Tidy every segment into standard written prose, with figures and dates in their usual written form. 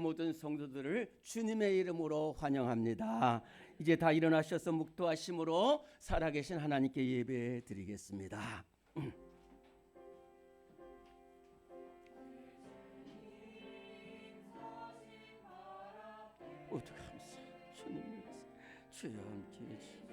모든 성도들을 주님의 이름으로 환영합니다. 이제 다 일어나셔서 묵도하심으로 살아계신 하나님께 예배 드리겠습니다. 감사 주님, 주여 함께 계시옵소서.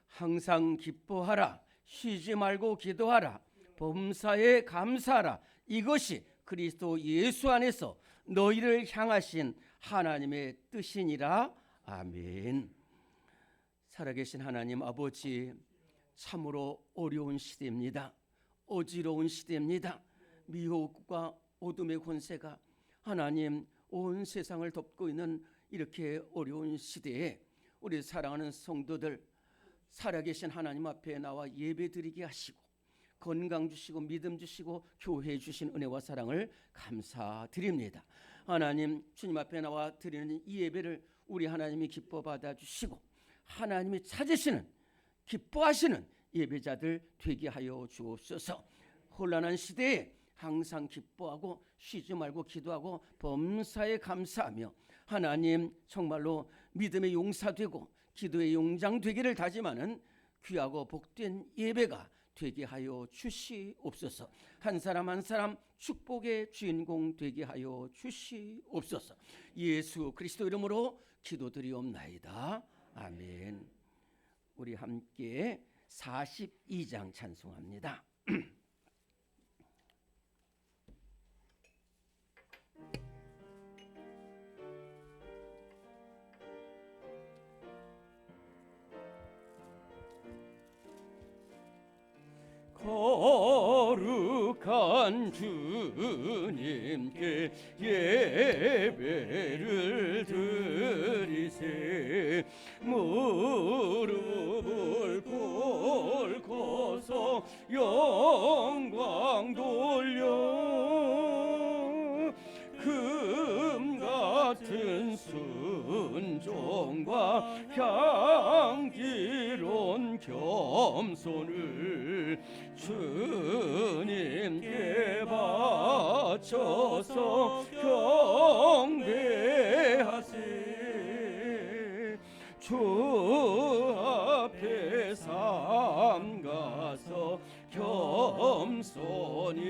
항상 기뻐하라, 쉬지 말고 기도하라, 범사에 감사하라. 이것이 그리스도 예수 안에서 너희를 향하신 하나님의 뜻이니라. 아멘. 살아계신 하나님 아버지, 참으로 어려운 시대입니다. 어지러운 시대입니다. 미혹과 어둠의 권세가 하나님 온 세상을 덮고 있는 이렇게 어려운 시대에 우리 사랑하는 성도들 살아계신 하나님 앞에 나와 예배드리게 하시고 건강 주시고 믿음 주시고 교회 주신 은혜와 사랑을 감사드립니다. 하나님, 주님 앞에 나와 드리는 이 예배를 우리 하나님이 기뻐 받아주시고 하나님이 찾으시는 기뻐하시는 예배자들 되게 하여 주옵소서. 혼란한 시대에 항상 기뻐하고 쉬지 말고 기도하고 범사에 감사하며 하나님 정말로 믿음의 용사되고 기도의 용장 되기를 다짐하는 귀하고 복된 예배가 되게 하여 주시옵소서. 한 사람 한 사람 축복의 주인공 되게 하여 주시옵소서. 예수 그리스도 이름으로 기도드리옵나이다. 아멘. 우리 함께 42장 찬송합니다. 거룩한 주님께 예배를 드리세. 무릎을 꿇고서 영광 돌려 금 같은 순종과 향기로운 겸손을 주님께 바쳐서 경배하세. 주 앞에 삼가서 겸손히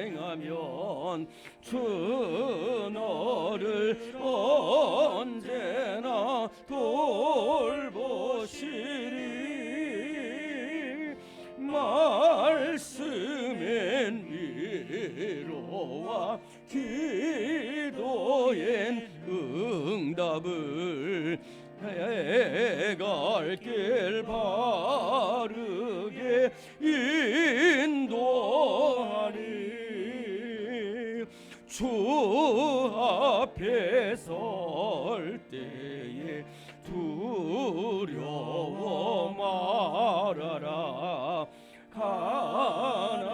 행하면 주 너를 언제나 돌보시리. 말씀엔 위로와 기도엔 응답을 해갈 길 바르게 인도하리. 주 앞에 설 때에 두려워 말아라. 가난한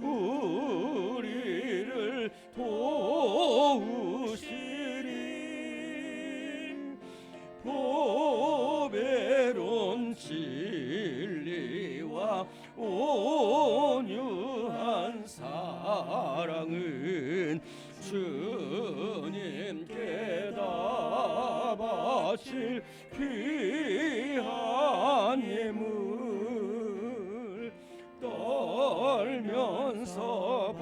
우리를 도우시리. 보배로운 진리와 온유한 사랑은 주님께 다 바칠 귀한 예물. 떨면서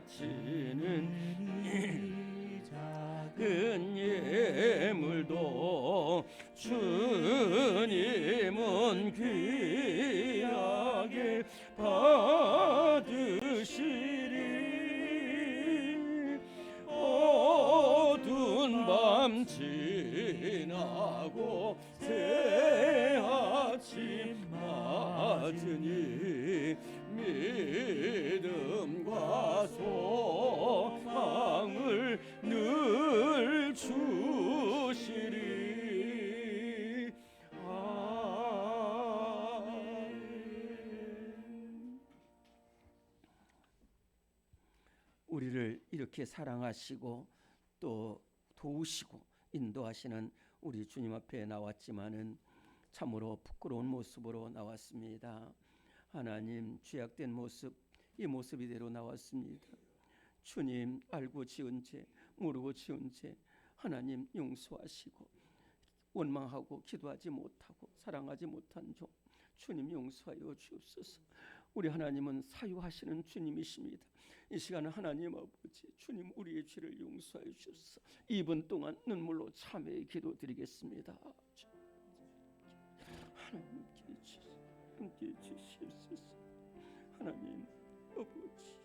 바치는 작은 예물도 주님은 귀하게 받으시리. 어두운 밤 지나고 새 아침 맞으니 믿음과 소망을 늘 주시리. 이렇게 사랑하시고 또 도우시고 인도하시는 우리 주님 앞에 나왔지만은 참으로 부끄러운 모습으로 나왔습니다. 하나님, 죄악된 모습, 이 모습 이대로 나왔습니다. 주님, 알고 지은 죄, 모르고 지은 죄 하나님 용서하시고, 원망하고 기도하지 못하고 사랑하지 못한 종 주님 용서하여 주옵소서. 우리 하나님은 사유하시는 주님이십니다. 이 시간은 하나님 아버지, 주님 우리의 죄를 용서하여 주옵소서. 2분 동안 눈물로 참회의 기도 드리겠습니다. 하나님께 함께 주시옵소서. 하나님 아버지,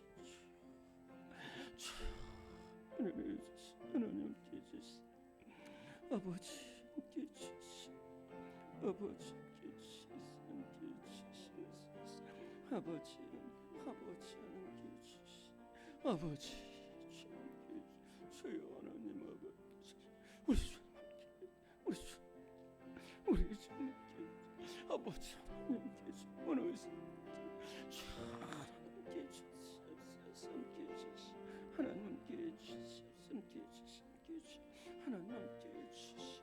하나님께 주시, 아버지 함께 주시, 아버지 함께 주시, 아버지 함께 주시, 아버지 주여 하나님 아버지, 우리 주님께, 우리 주님께 아버지 하나님께 원하시 하나님께 주시옵소서. 함께 주시, 하나님께 주시옵소서. 함께 주시, 하나님께 주시옵소서.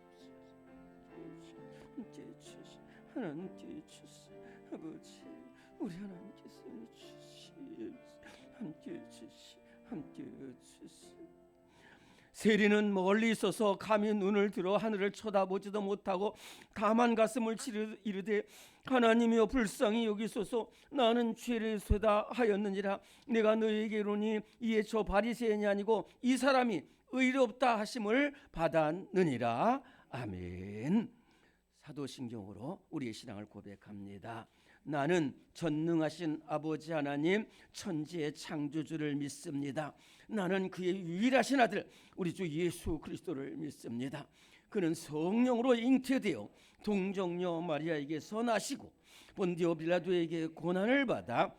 함께 주시, 하나님께 주시, 아버지 우리 하나님께서 주시옵소서. 함께 주시, 함께 주시. 세리는 멀리 있어서 감히 눈을 들어 하늘을 쳐다보지도 못하고 다만 가슴을 치르 이르되, 하나님이여 불쌍히 여기소서. 나는 죄를 쇠다 하였느니라. 내가 너희에게 이르노니 이에 저 바리새인이 아니고 이 사람이 의롭다 하심을 받았느니라. 아멘. 사도신경으로 우리의 신앙을 고백합니다. 나는 전능하신 아버지 하나님, 천지의 창조주를 믿습니다. 나는 그의 유일하신 아들 우리 주 예수 그리스도를 믿습니다. 그는 성령으로 잉태되어 동정녀 마리아에게서 나시고 본디오 빌라도에게 고난을 받아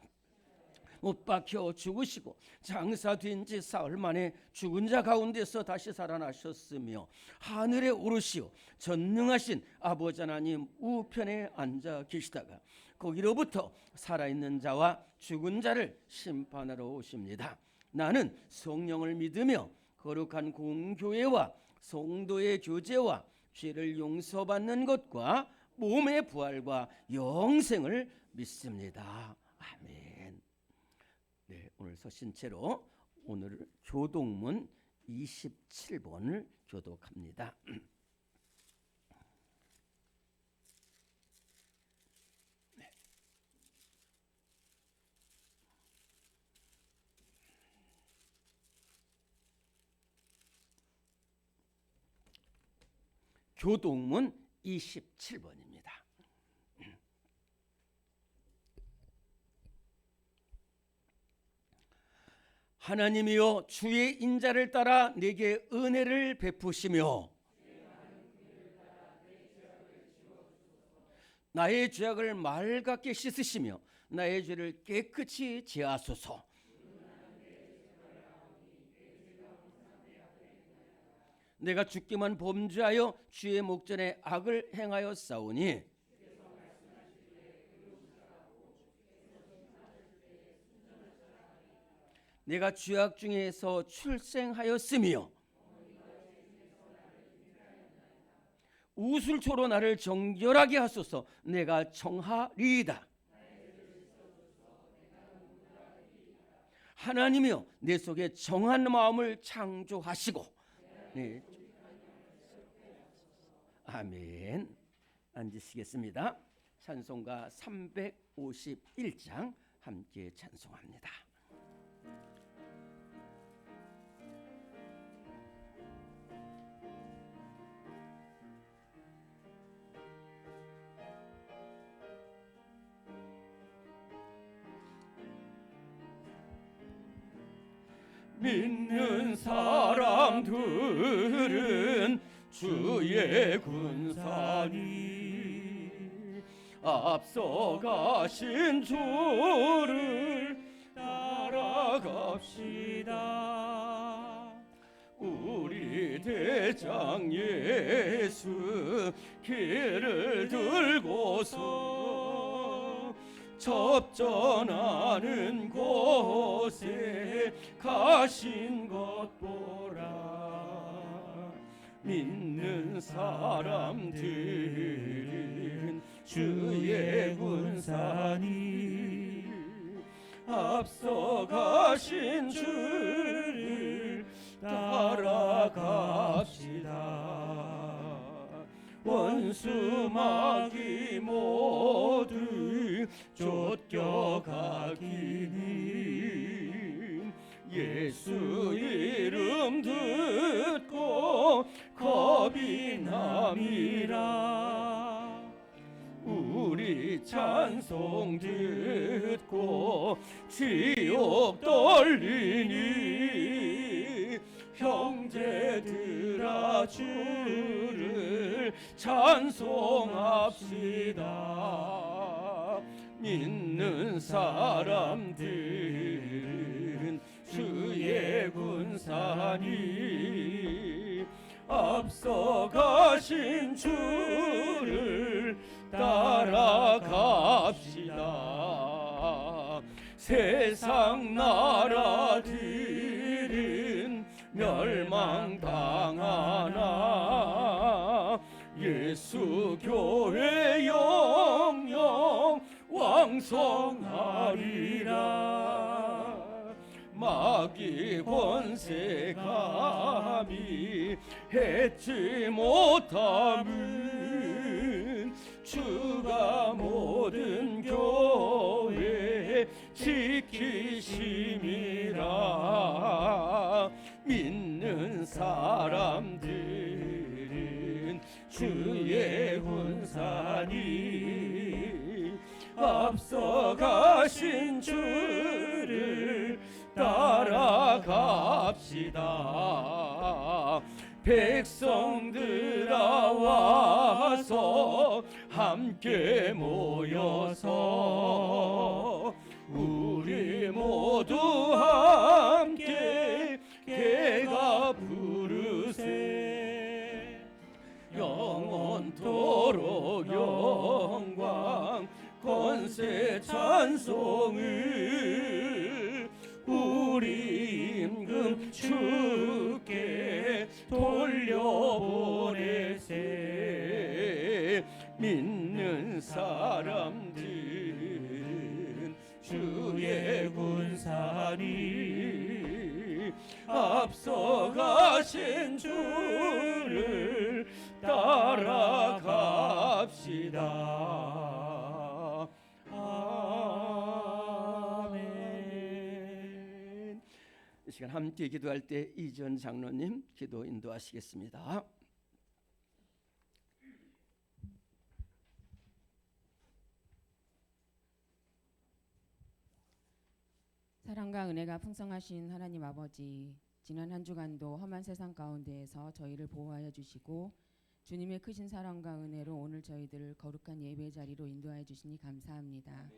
못 박혀 죽으시고 장사된 지 사흘 만에 죽은 자 가운데서 다시 살아나셨으며 하늘에 오르시어 전능하신 아버지 하나님 우편에 앉아 계시다가 거기로부터 살아있는 자와 죽은 자를 심판하러 오십니다. 나는 성령을 믿으며 거룩한 공교회와 성도의 교제와 죄를 용서받는 것과 몸의 부활과 영생을 믿습니다. 아멘. 네, 오늘 서신 채로 오늘 교동문 27번을 교독합니다. 네. 교동문 27번입니다. 하나님이여 주의 인자를 따라 내게 은혜를 베푸시며 나의 죄악을 맑게 씻으시며 나의 죄를 깨끗이 제하소서. 내가 죽기만 범죄하여 주의 목전에 악을 행하여 싸우니 내가 죄악 중에서 출생하였으며 우술초로 나를 정결하게 하소서. 내가 정하리이다. 하나님이여 내 속에 정한 마음을 창조하시고. 네. 아멘. 앉으시겠습니다. 찬송가 351장 함께 찬송합니다. 믿는 사람들은 주의 군사니 앞서가신 주를 따라갑시다. 우리 대장 예수 길을 들고서 접전하는 곳에 가신 것 보라. 믿는 사람들은 주의 군사니 앞서가신 주를 따라갑시다. 원수 마귀 모두 쫓겨가기는 예수 이름 듣고 겁이 남이라. 우리 찬송 듣고 지옥 떨리니 형제들아 주를 찬송합시다. 믿는 사람들은 주의 군사니 앞서가신 주를 따라갑시다. 세상 나라들은 멸망당하나 예수 교회 영영 왕성하리라. 마귀 권세 감히 해치 못함은 주가 모든 교회 지키심이라. 믿는 사람들은 주의 군사니 앞서가신 주를 따라갑시다. 백성들아 와서 함께 모여서 우리 모두 함께 개가 부르세. 영원토록 영광 권세 찬송을 우리 임금 주께 돌려보내세. 믿는 사람들은 주의 군사니 앞서가신 주를 따라갑시다. 아멘. 이 시간 함께 기도할 때 이전 장로님 기도 인도하시겠습니다. 사랑과 은혜가 풍성하신 하나님 아버지, 지난 한 주간도 험한 세상 가운데에서 저희를 보호하여 주시고 주님의 크신 사랑과 은혜로 오늘 저희들을 거룩한 예배 자리로 인도하여 주시니 감사합니다.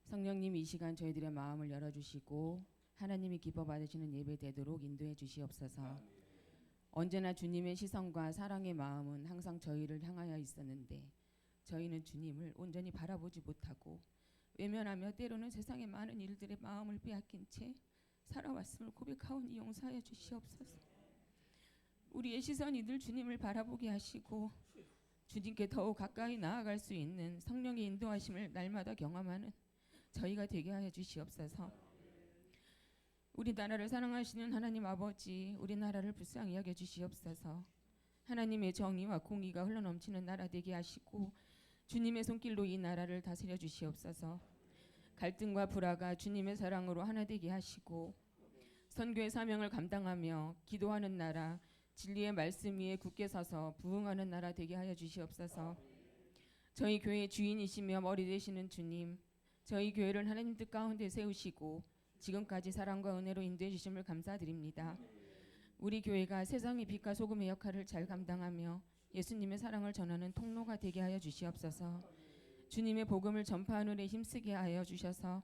성령님, 이 시간 저희들의 마음을 열어주시고 하나님이 기뻐 받으시는 예배 되도록 인도해 주시옵소서. 언제나 주님의 시선과 사랑의 마음은 항상 저희를 향하여 있었는데 저희는 주님을 온전히 바라보지 못하고 외면하며 때로는 세상의 많은 일들의 마음을 빼앗긴 채 살아왔음을 고백하오니 용서하여 주시옵소서. 우리의 시선이 늘 주님을 바라보게 하시고 주님께 더욱 가까이 나아갈 수 있는 성령의 인도하심을 날마다 경험하는 저희가 되게 하여 주시옵소서. 우리 나라를 사랑하시는 하나님 아버지, 우리 나라를 불쌍히 여겨 주시옵소서. 하나님의 정의와 공의가 흘러넘치는 나라 되게 하시고 주님의 손길로 이 나라를 다스려 주시옵소서. 갈등과 불화가 주님의 사랑으로 하나 되게 하시고 선교의 사명을 감당하며 기도하는 나라, 진리의 말씀 위에 굳게 서서 부응하는 나라 되게 하여 주시옵소서. 저희 교회의 주인이시며 머리 되시는 주님, 저희 교회를 하나님 뜻 가운데 세우시고 지금까지 사랑과 은혜로 인도해 주심을 감사드립니다. 우리 교회가 세상의 빛과 소금의 역할을 잘 감당하며 예수님의 사랑을 전하는 통로가 되게 하여 주시옵소서. 주님의 복음을 전파하는 데 힘쓰게 하여 주셔서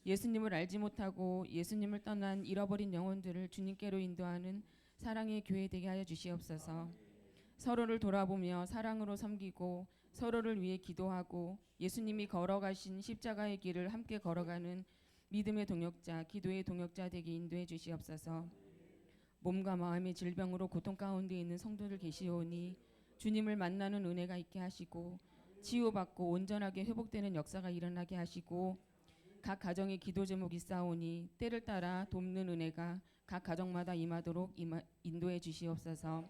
예수님을 알지 못하고 예수님을 떠난 잃어버린 영혼들을 주님께로 인도하는 사랑의 교회 되게 하여 주시옵소서. 서로를 돌아보며 사랑으로 섬기고 서로를 위해 기도하고 예수님이 걸어가신 십자가의 길을 함께 걸어가는 믿음의 동역자, 기도의 동역자 되게 인도해 주시옵소서. 몸과 마음의 질병으로 고통 가운데 있는 성도들 계시오니 주님을 만나는 은혜가 있게 하시고 치유받고 온전하게 회복되는 역사가 일어나게 하시고 각 가정의 기도 제목이 있사오니 때를 따라 돕는 은혜가 각 가정마다 임하도록 인도해 주시옵소서.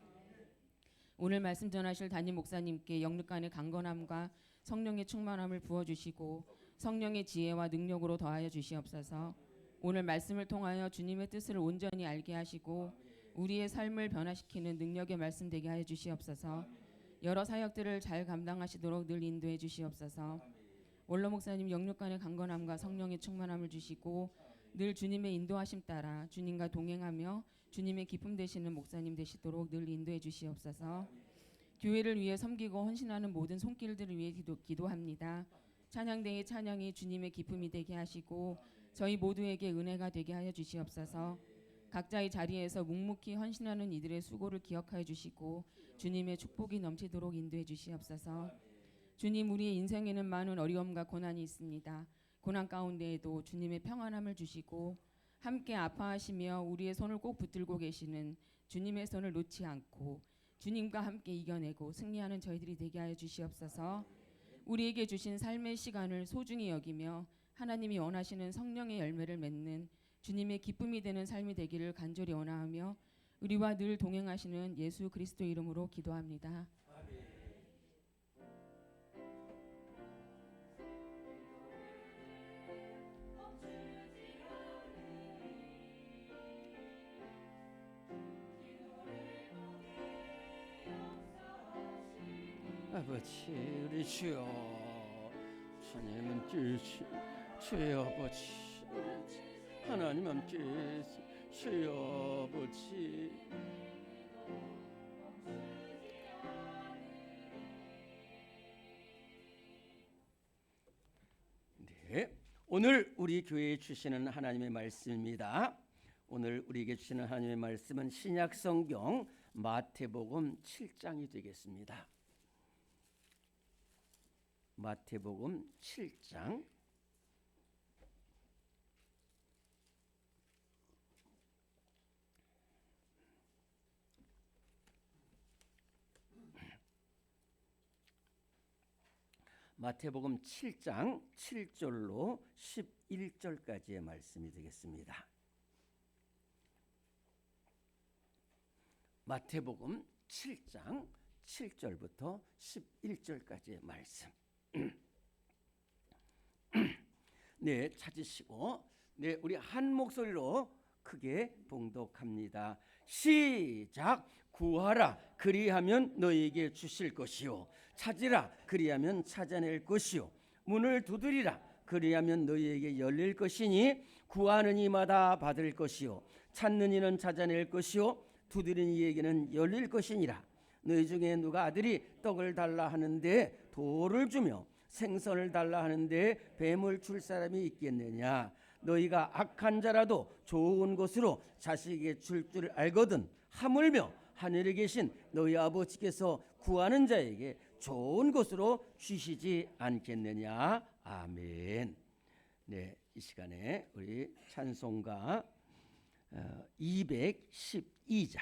오늘 말씀 전하실 담임 목사님께 영육간의 강건함과 성령의 충만함을 부어주시고 성령의 지혜와 능력으로 더하여 주시옵소서. 오늘 말씀을 통하여 주님의 뜻을 온전히 알게 하시고 우리의 삶을 변화시키는 능력의 말씀 되게 하여 주시옵소서. 여러 사역들을 잘 감당하시도록 늘 인도해 주시옵소서. 원로 목사님 영육간의 강건함과 성령의 충만함을 주시고 늘 주님의 인도하심 따라 주님과 동행하며 주님의 기쁨 되시는 목사님 되시도록 늘 인도해 주시옵소서. 교회를 위해 섬기고 헌신하는 모든 손길들을 위해 기도합니다. 찬양대의 찬양이 주님의 기쁨이 되게 하시고 저희 모두에게 은혜가 되게 하여 주시옵소서. 각자의 자리에서 묵묵히 헌신하는 이들의 수고를 기억하여 주시고 주님의 축복이 넘치도록 인도해 주시옵소서. 주님, 우리의 인생에는 많은 어려움과 고난이 있습니다. 고난 가운데에도 주님의 평안함을 주시고 함께 아파하시며 우리의 손을 꼭 붙들고 계시는 주님의 손을 놓지 않고 주님과 함께 이겨내고 승리하는 저희들이 되게 하여 주시옵소서. 우리에게 주신 삶의 시간을 소중히 여기며 하나님이 원하시는 성령의 열매를 맺는 주님의 기쁨이 되는 삶이 되기를 간절히 원하며 우리와 늘 동행하시는 예수 그리스도 이름으로 기도합니다. 아버지, 우리 주여, 주님은 주여 아버지, 하나님 함께 주여 아버지. 네, 오늘 우리 교회에 주시는 하나님의 말씀입니다. 오늘 우리에게 주시는 하나님의 말씀은 신약성경 마태복음 7장이 되겠습니다. 마태복음 7장 마태복음 7장 7절로 11절까지의 말씀이 되겠습니다. 마태복음 7장 7절부터 11절까지의 말씀. 네, 찾으시고 네, 우리 한 목소리로 크게 봉독합니다. 시작. 구하라 그리하면 너희에게 주실 것이요 찾으라 그리하면 찾아낼 것이요 문을 두드리라 그리하면 너희에게 열릴 것이니 구하는 이마다 받을 것이요 찾는 이는 찾아낼 것이요 두드리는 이에게는 열릴 것이니라. 너희 중에 누가 아들이 떡을 달라 하는데 돌을 주며 생선을 달라 하는데 뱀을 줄 사람이 있겠느냐. 너희가 악한 자라도 좋은 것으로 자식에게 줄 줄 알거든 하물며 하늘에 계신 너희 아버지께서 구하는 자에게 좋은 것으로 주시지 않겠느냐. 아멘. 네, 이 시간에 우리 찬송가 212장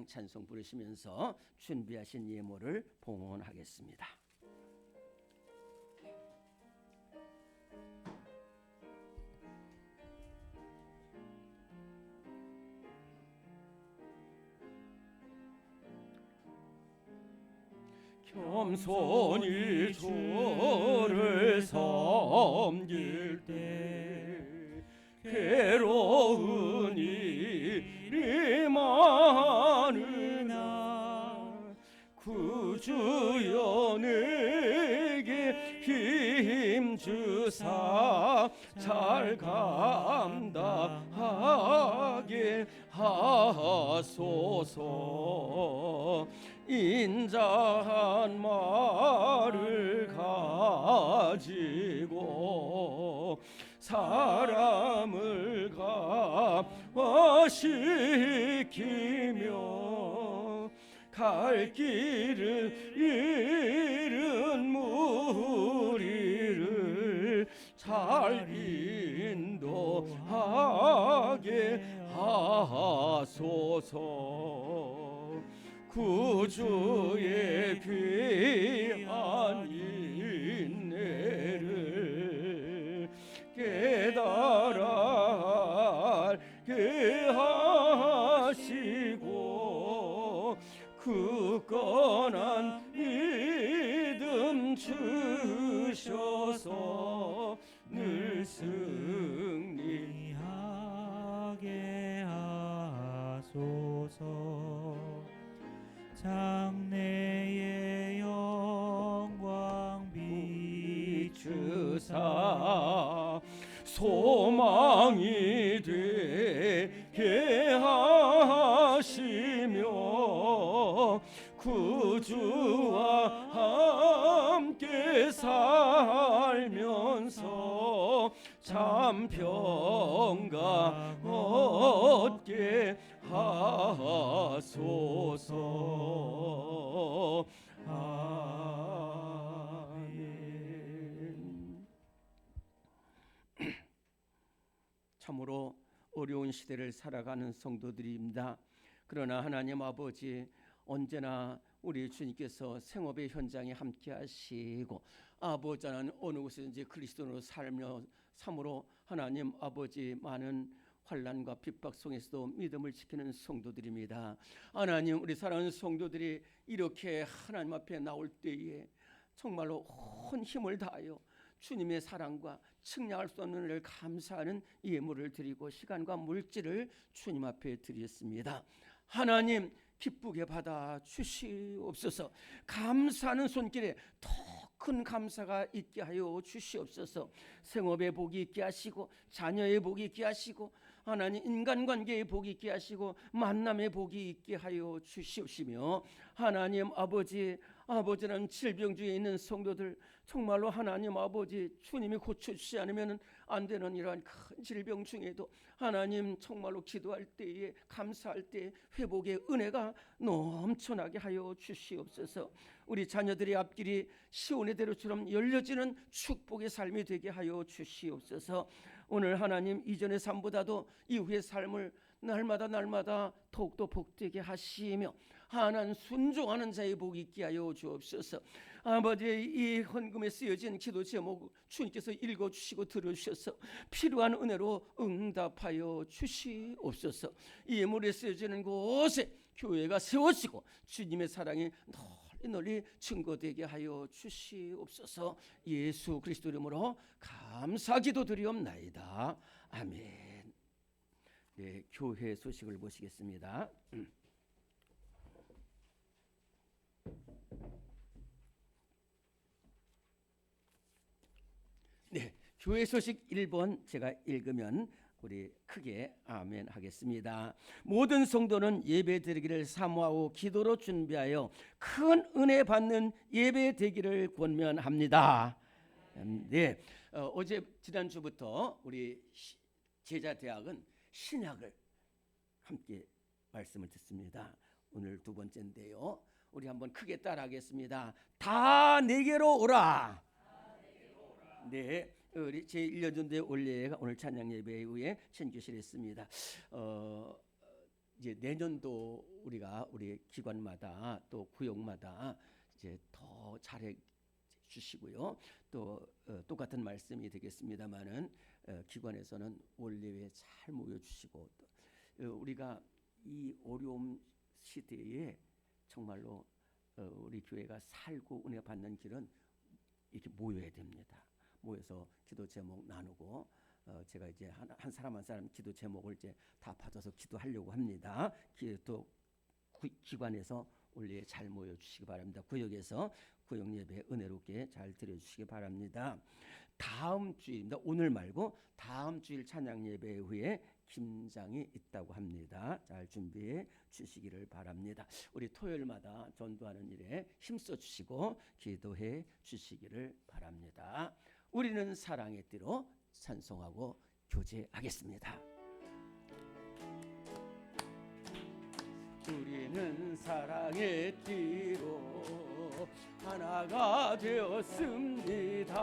찬송 부르시면서 준비하신 예물을 봉헌하겠습니다. 겸손히 주를 섬길 때 괴로운 일이 많으나 구주여 내게 힘 주사 잘 감당하게 하소서. 인자한 말을 가지고 사람을 감화시키며 갈 길을 잃은 무리를 잘 인도하게 하소서. 구주의 귀한 인내를 깨달아 알게 하시고 굳건한 믿음 주셔서 늘 승리하게 하소서. 장래의 영광 비추사 소망이 되게 하시며 구주와 함께 살면서 참 평강 얻게 하소서. 아멘. 참으로 어려운 시대를 살아가는 성도들입니다. 그러나 하나님 아버지, 언제나 우리 주님께서 생업의 현장에 함께 하시고 아버지는 어느 곳에든지 그리스도로 살며 참으로 하나님 아버지 많은 환난과 핍박 속에서도 믿음을 지키는 성도들입니다. 하나님, 우리 사랑하는 성도들이 이렇게 하나님 앞에 나올 때에 정말로 온 힘을 다하여 주님의 사랑과 측량할 수 없는 은혜를 감사하는 예물을 드리고 시간과 물질을 주님 앞에 드렸습니다. 하나님, 기쁘게 받아 주시옵소서. 감사하는 손길에 더 큰 감사가 있게 하여 주시옵소서. 생업의 복이 있게 하시고 자녀의 복이 있게 하시고 하나님 인간관계의 복이 있게 하시고 만남의 복이 있게 하여 주시옵시며 하나님 아버지는 질병 중에 있는 성도들 정말로 하나님 아버지 주님이 고쳐주시지 않으면 안 되는 이러한 큰 질병 중에도 하나님 정말로 기도할 때에 감사할 때 회복의 은혜가 넘쳐나게 하여 주시옵소서. 우리 자녀들의 앞길이 시온의 대로처럼 열려지는 축복의 삶이 되게 하여 주시옵소서. 오늘 하나님 이전의 삶보다도 이후의 삶을 날마다 더욱더 복되게 하시며 하나님 순종하는 자의 복이 있게 하여 주옵소서. 아버지, 이 헌금에 쓰여진 기도 제목 주님께서 읽어주시고 들어주셔서 필요한 은혜로 응답하여 주시옵소서. 이 예물에 쓰여지는 곳에 교회가 세워지고 주님의 사랑이 널리 증거되게 하여 주시옵소서. 예수 그리스도 이름으로 감사 기도드리옵나이다. 아멘. 네, 교회 소식을 보시겠습니다. 네, 교회 소식 1번 제가 읽으면 우리 크게 아멘 하겠습니다. 모든 성도는 예배 드리기를 사모하고 기도로 준비하여 큰 은혜 받는 예배 되기를 권면합니다. 네, 어제 지난주부터 우리 제자대학은 신약을 함께 말씀을 듣습니다. 오늘 두 번째인데요. 우리 한번 크게 따라하겠습니다. 다 내게로 오라. 네, 우리 제1년 전도회 올예가 오늘 찬양 예배 이후에 신교실에 있습니다. 이제 내년도 우리가 우리 기관마다 또 구역마다 이제 더 잘해 주시고요. 또 똑같은 말씀이 되겠습니다만은 기관에서는 올예에 잘 모여 주시고 우리가 이 어려움 시대에 정말로 우리 교회가 살고 은혜 받는 길은 이렇게 모여야 됩니다. 모여서 기도 제목 나누고 제가 이제 한 사람 한 사람 기도 제목을 이제 다 받아서 기도하려고 합니다. 또 기관에서 올해 잘 모여 주시기 바랍니다. 구역에서 구역 예배 은혜롭게 잘 드려 주시기 바랍니다. 다음 주일입니다. 오늘 말고 다음 주일 찬양 예배 후에 김장이 있다고 합니다. 잘 준비해 주시기를 바랍니다. 우리 토요일마다 전도하는 일에 힘써 주시고 기도해 주시기를 바랍니다. 우리는 사랑의 띠로 찬송하고 교제하겠습니다. 우리는 사랑의 띠로 하나가 되었습니다.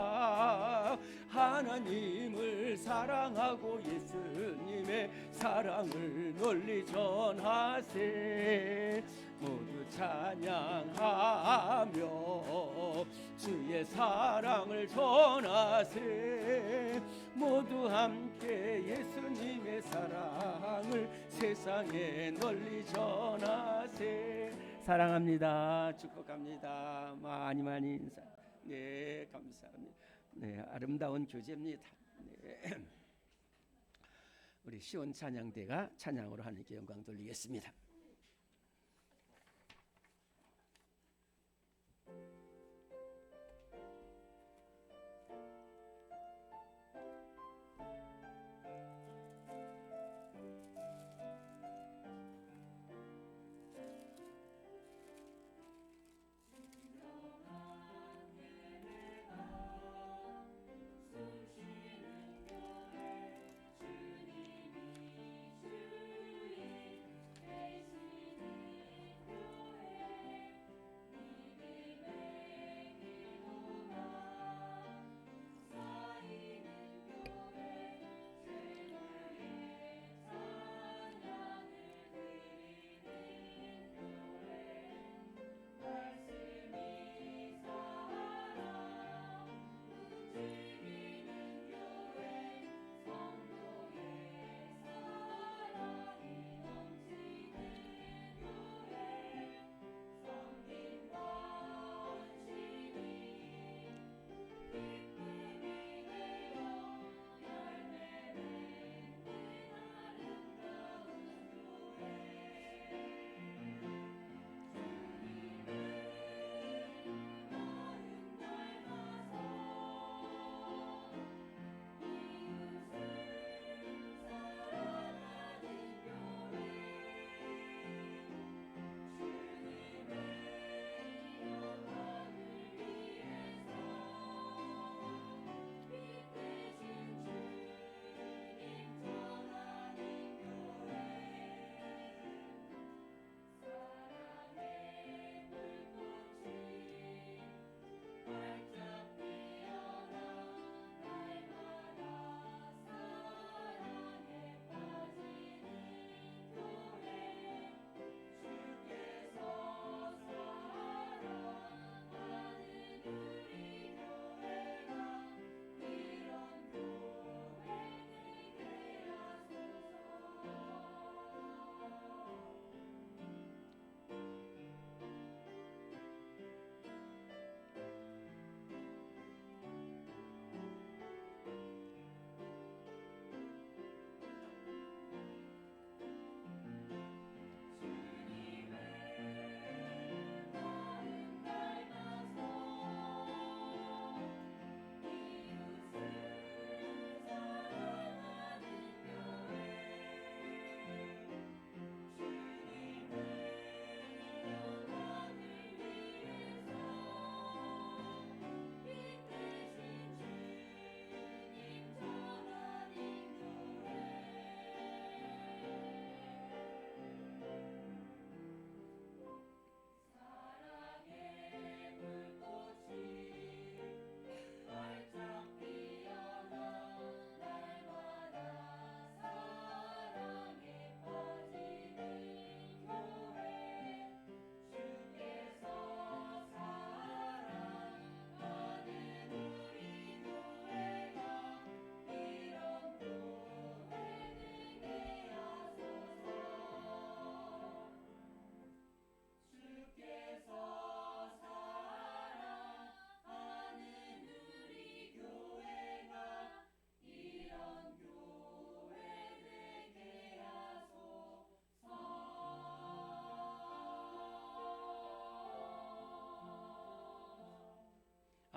하나님을 사랑하고 예수님의 사랑을 널리 전하세. 모두 찬양하며 주의 사랑을 전하세. 모두 함께 예수님의 사랑을 세상에 널리 전하세. 사랑합니다. 축복합니다. 많이 많이 인사. 네, 감사합니다. 네, 아름다운 교제입니다. 네. 우리 시온 찬양대가 찬양으로 하나님께 영광 돌리겠습니다.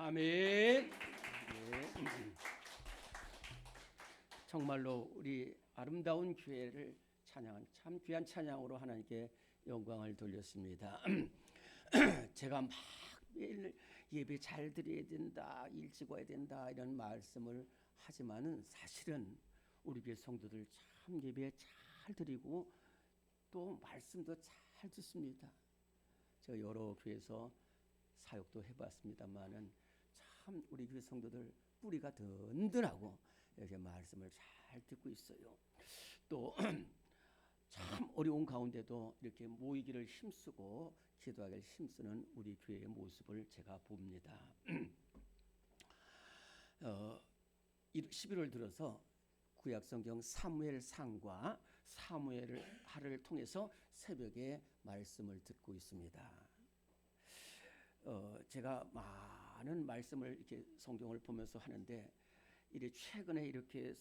아멘. 네. 정말로 우리 아름다운 교회를 찬양한 참 귀한 찬양으로 하나님께 영광을 돌렸습니다. 제가 막 매일 예배 잘 드려야 된다, 일찍 와야 된다 이런 말씀을 하지만은 사실은 우리 교회 성도들 참 예배 잘 드리고 또 말씀도 잘 잘 듣습니다. 제가 여러 교회에서 사역도 해봤습니다만은 참 우리 교회 성도들 뿌리가 든든하고 이렇게 말씀을 잘 듣고 있어요. 또 참 어려운 가운데도 이렇게 모이기를 힘쓰고 기도하기를 힘쓰는 우리 교회의 모습을 제가 봅니다. 11월 들어서 구약성경 사무엘상과 사무엘하를 통해서 새벽에 말씀을 듣고 있습니다. 제가 많은 말씀을 이렇게 성경을 보면서 하는데 최근에 이렇게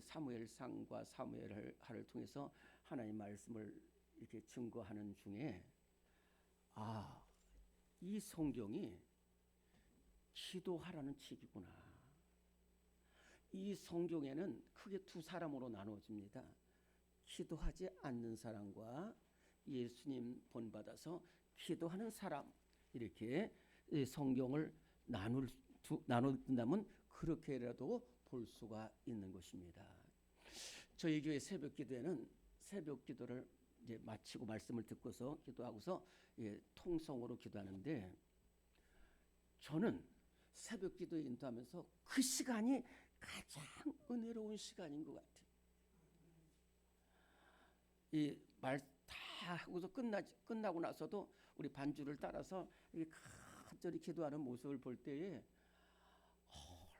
사무엘상과 사무엘하를 통해서 하나님 말씀을 이렇게 증거하는 중에 이 성경이 기도하라는 책이구나. 이 성경에는 크게 두 사람으로 나누어집니다. 기도하지 않는 사람과 예수님 본받아서 기도하는 사람, 이렇게 성경을 나눈다면 그렇게라도 볼 수가 있는 것입니다. 저희 교회 새벽 기도에는 새벽 기도를 이제 마치고 말씀을 듣고서 기도하고서 통성으로 기도하는데, 저는 새벽 기도에 인도하면서 그 시간이 가장 은혜로운 시간인 것 같아요. 이 말 다 하고서 끝나고 나서도 우리 반주를 따라서 간절히 기도하는 모습을 볼 때에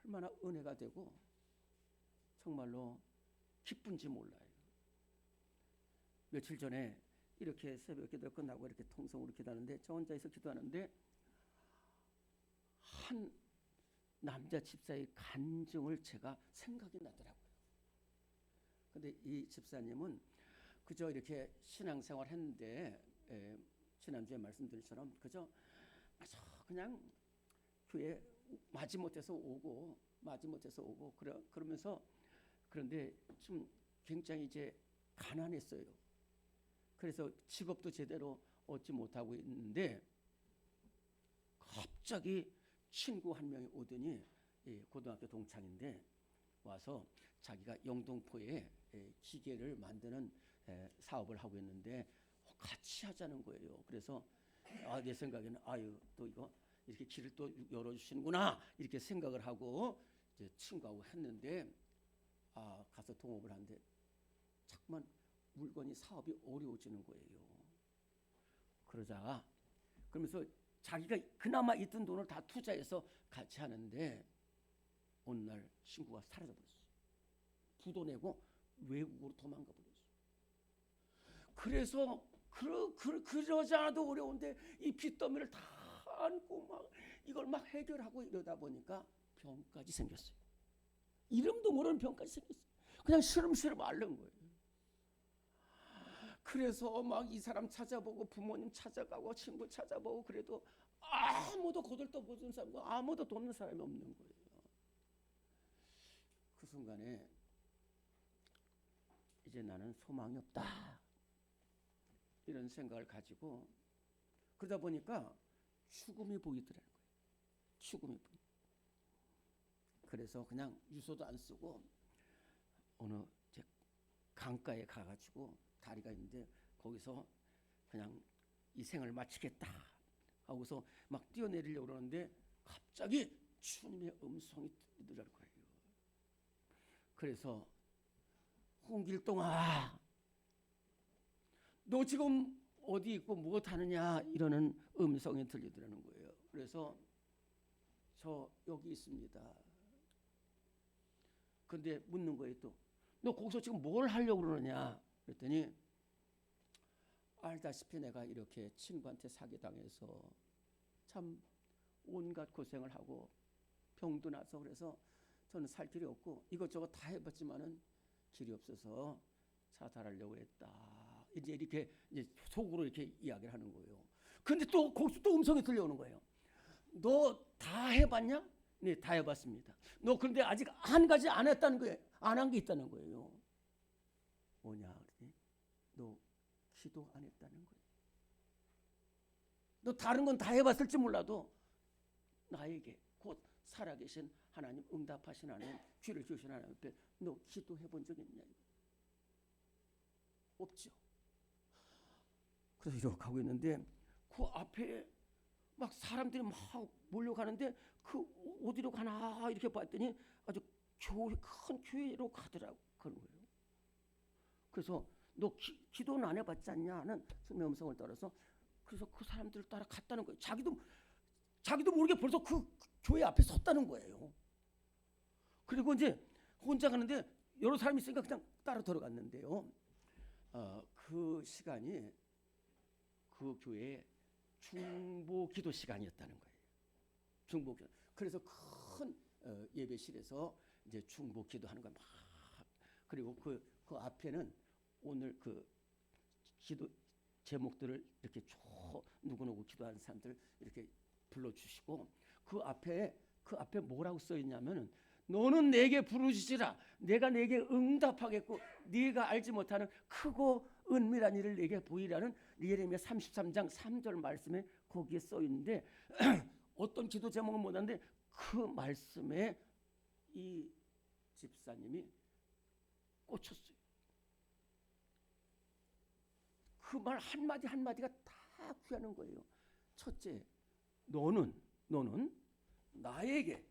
얼마나 은혜가 되고 정말로 기쁜지 몰라요. 며칠 전에 이렇게 새벽 기도 끝나고 이렇게 통성으로 기도하는데, 저 혼자서 기도하는데 한 남자 집사의 간증을 제가 생각이 나더라고요. 근데 이 집사님은 그저 이렇게 신앙생활 했는데, 지난주에 말씀드린 것처럼 그저 그냥 교회 마지못해서 오고 그러면서, 그런데 좀 굉장히 이제 가난했어요. 그래서 직업도 제대로 얻지 못하고 있는데 갑자기 친구 한 명이 오더니, 고등학교 동창인데 와서 자기가 영등포에 기계를 만드는 사업을 하고 있는데 같이 하자는 거예요. 그래서 내 생각에는 또 이거 이렇게 길을 또 열어주시는구나 이렇게 생각을 하고 이제 친구하고 했는데, 가서 동업을 하는데 자꾸만 물건이 사업이 어려워지는 거예요. 그러면서 자기가 그나마 있던 돈을 다 투자해서 같이 하는데 어느 날 친구가 사라져버렸어요. 부도 내고 외국으로 도망가 버렸어요. 그래서 그러지 않아도 어려운데 이 빚더미를 다 안고 막 이걸 막 해결하고 이러다 보니까 병까지 생겼어요. 이름도 모르는 병까지 생겼어요. 그냥 시름시름 앓는 거예요. 그래서 막 이 사람 찾아보고 부모님 찾아가고 친구 찾아보고 그래도 아무도 거들떠보는 사람과 아무도 돕는 사람이 없는 거예요. 그 순간에 이제 나는 소망이 없다 이런 생각을 가지고, 그러다 보니까 죽음이 보이더라는 거예요. 죽음이 보이. 그래서 그냥 유서도 안 쓰고 어느 이제 강가에 가가지고 다리가 있는데 거기서 그냥 이 생을 마치겠다 하고서 막 뛰어내리려고 그러는데 갑자기 주님의 음성이 들리더라는 거예요. 그래서 홍길동아, 너 지금 어디 있고 무엇 하느냐 이러는 음성이 들리더라는 거예요. 그래서 저 여기 있습니다. 근데 묻는 거예요. 또 너 거기서 지금 뭘 하려고 그러느냐 그랬더니, 알다시피 내가 이렇게 친구한테 사기당해서 참 온갖 고생을 하고 병도 나서 그래서 저는 살 길이 없고 이것저것 다 해봤지만은 길이 없어서 자살하려고 했다. 이제 이렇게 이제 속으로 이렇게 이야기를 하는 거예요. 근데 또 거기서 또 음성이 들려오는 거예요. 너 다 해봤냐? 네, 다 해봤습니다. 너 그런데 아직 한 가지 안 했다는 거예요. 안 한 게 있다는 거예요. 뭐냐? 그랬더니 너 기도 안 했다는 거예요. 너 다른 건 다 해봤을지 몰라도 나에게 곧 살아계신 하나님, 응답하신 하나님, 귀를 주신 하나님 앞에 너 기도해 본 적 있냐? 없죠. 그래서 이렇게 가고 있는데 그 앞에 막 사람들이 막 몰려가는데 그 어디로 가나 이렇게 봤더니 아주 큰 교회로 가더라고 그런 거예요. 그래서 너 기도는 안 해봤지 않냐 하는 성령의 음성을 따라서 그래서 그 사람들을 따라 갔다는 거예요. 자기도 모르게 벌써 그 교회 앞에 섰다는 거예요. 그리고 이제 혼자 가는데 여러 사람이 있으니까 그냥 따라 들어갔는데요. 그 시간이 그 교회의 중보 기도 시간이었다는 거예요. 중보 기도. 그래서 큰 예배실에서 이제 중보 기도하는 거야. 막. 그리고 그 앞에는 오늘 그 기도 제목들을 이렇게 누구누구 기도하는 사람들 이렇게 불러주시고 그 앞에 뭐라고 써 있냐면은 너는 내게 부르짖으라 내가 내게 응답하겠고 네가 알지 못하는 크고 은밀한 일을 내게 보이라는 예레미야 33장 3절 말씀에 거기에 써 있는데 어떤 기도 제목은 못하는데 그 말씀에 이 집사님이 꽂혔어요. 그 말 한마디 한마디가 다 귀하는 거예요. 첫째, 너는 나에게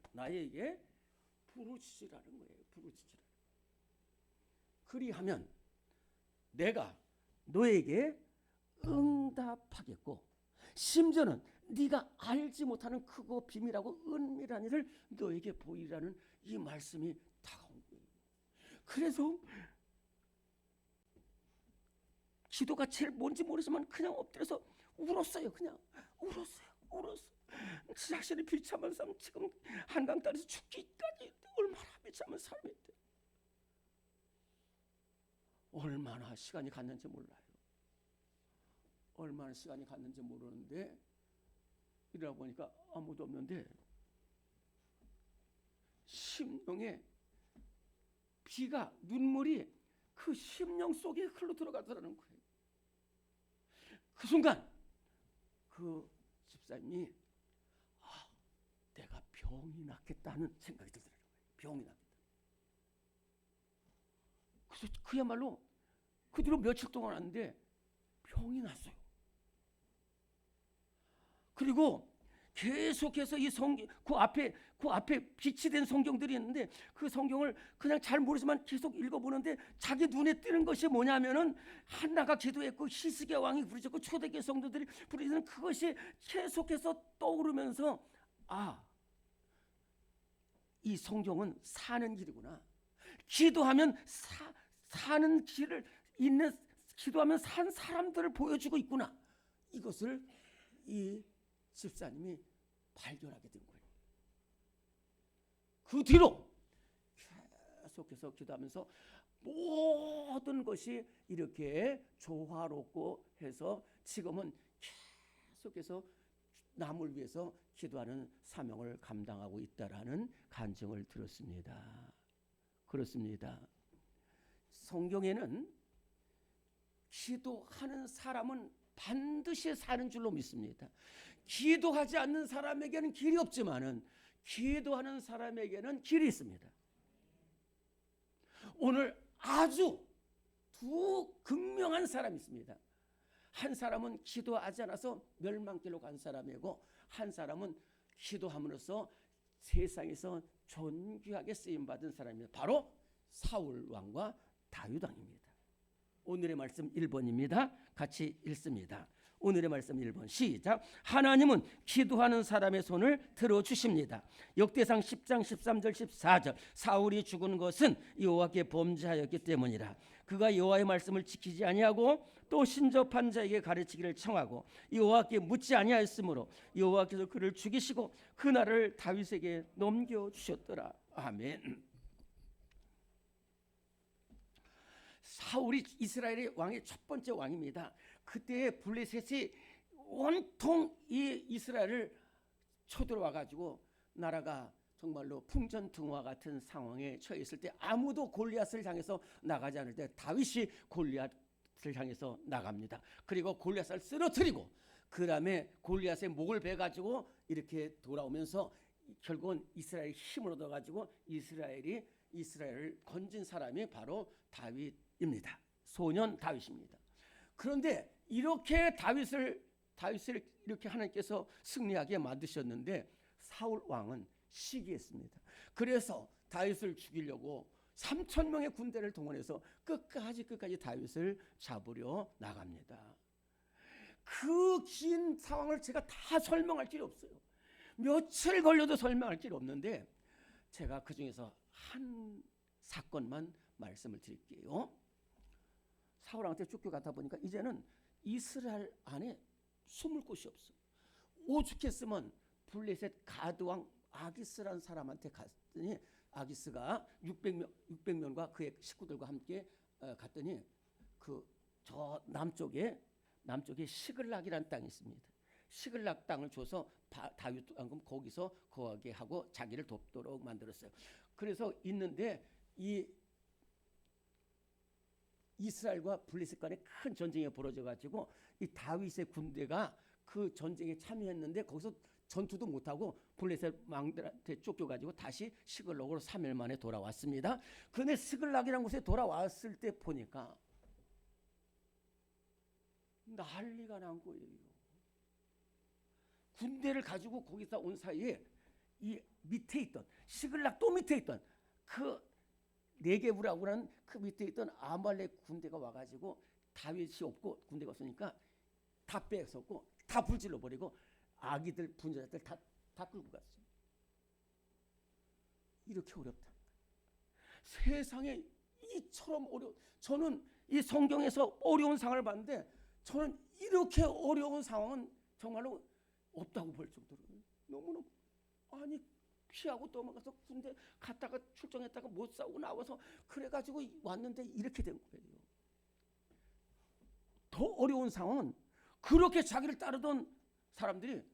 부르짖으라는 거예요. 부르짖으라. 그리하면 내가 너에게 응답하겠고 심지어는 네가 알지 못하는 크고 비밀하고 은밀한 일을 너에게 보이라는 이 말씀이 다가온 거예요. 그래서 기도가 제일 뭔지 모르지만 그냥 엎드려서 울었어요. 그냥 울었어요. 자신이 비참한 삶 지금 한강다리에서 죽기까지 얼마나 비참한 삶인데 얼마나 시간이 갔는지 몰라요. 얼마나 시간이 갔는지 모르는데 이러다 보니까 아무도 없는데 심령에 비가 눈물이 그 심령 속에 흘러 들어가더라는 거예요. 그 순간 그 집사님이 내가 병이 낫겠다는 생각이 들더라고요. 병이 낫겠다. 그래서 그야말로 그 뒤로 며칠 동안 왔는데 병이 났어요. 그리고 계속해서 이 성경 그 앞에 빛이 된 성경들이 있는데 그 성경을 그냥 잘 모르지만 계속 읽어보는데 자기 눈에 띄는 것이 뭐냐면은 한나가 기도했고 히스기야 왕이 부르짖고 초대교회 성도들이 부르짖는 그것이 계속해서 떠오르면서 이 성경은 사는 길이구나. 기도하면 사는 길을 기도하면 산 사람들을 보여주고 있구나. 이것을 이 집사님이 발견하게 된 거예요. 그 뒤로 계속해서 기도하면서 모든 것이 이렇게 조화롭고 해서 지금은 계속해서 남을 위해서 기도하는 사명을 감당하고 있다라는 간증을 들었습니다. 그렇습니다. 성경에는 기도하는 사람은 반드시 사는 줄로 믿습니다. 기도하지 않는 사람에게는 길이 없지만은 기도하는 사람에게는 길이 있습니다. 오늘 아주 두 극명한 사람이 있습니다. 한 사람은 기도하지 않아서 멸망길로 간 사람이고 한 사람은 기도함으로써 세상에서 존귀하게 쓰임받은 사람입니다. 바로 사울 왕과 다윗 왕입니다. 오늘의 말씀 1번입니다. 같이 읽습니다. 오늘의 말씀 1번 시작. 하나님은 기도하는 사람의 손을 들어주십니다. 역대상 10장 13절 14절 사울이 죽은 것은 여호와께 범죄하였기 때문이라. 그가 여호와의 말씀을 지키지 아니하고 또 신접한 자에게 가르치기를 청하고 여호와께 묻지 아니하였으므로 여호와께서 그를 죽이시고 그 나라를 다윗에게 넘겨주셨더라. 아멘. 사울이 이스라엘의 왕의 첫 번째 왕입니다. 그때 블레셋이 온통 이 이스라엘을 쳐들어와 가지고 나라가 정말로 풍전등화 같은 상황에 처해 있을 때 아무도 골리앗을 향해서 나가지 않을 때 다윗이 골리앗을 향해서 나갑니다. 그리고 골리앗을 쓰러뜨리고 그 다음에 골리앗의 목을 베 가지고 이렇게 돌아오면서 결국은 이스라엘이 힘을 얻어 가지고 이스라엘을 건진 사람이 바로 다윗입니다. 소년 다윗입니다. 그런데 이렇게 다윗을 이렇게 하나님께서 승리하게 만드셨는데 사울 왕은 시기했습니다. 그래서 다윗을 죽이려고 3천 명의 군대를 동원해서 끝까지 다윗을 잡으려 나갑니다. 그 긴 상황을 제가 다 설명할 길이 없어요. 며칠 걸려도 설명할 길이 없는데 제가 그 중에서 한 사건만 말씀을 드릴게요. 사울왕한테 쫓겨가다 보니까 이제는 이스라엘 안에 숨을 곳이 없어. 오죽했으면 블레셋 가드왕 아기스라는 사람한테 갔더니 아기스가 600명과 그의 식구들과 함께 갔더니 그 저 남쪽에 시글락이라는 땅이 있습니다. 시글락 땅을 줘서 다윗 왕은 거기서 거하게 하고 자기를 돕도록 만들었어요. 그래서 있는데 이 이스라엘과 블레셋 간에 큰 전쟁이 벌어져 가지고 이 다윗의 군대가 그 전쟁에 참여했는데 거기서 전투도 못하고 블레셋 왕들한테 쫓겨가지고 다시 시글락으로 3일 만에 돌아왔습니다. 근데 시글락이라는 곳에 돌아왔을 때 보니까 난리가 난 거예요. 군대를 가지고 거기서 온 사이에 이 밑에 있던 시글락 또 밑에 있던 그 네게브라고 하는 그 밑에 있던 아말렉 군대가 와가지고 다윗이 없고 군대가 없으니까 다 뺏었고 다 불질러 버리고 아기들 분자들 다 끌고 갔어요. 이렇게 어렵다. 세상에 이처럼 저는 이 성경에서 어려운 상황을 봤는데 저는 이렇게 어려운 상황은 정말로 없다고 볼 정도로 너무너무 피하고 도망가서 군대 갔다가 출정했다가 못 싸우고 나와서 그래가지고 왔는데 이렇게 된 거예요. 더 어려운 상황은 그렇게 자기를 따르던 사람들이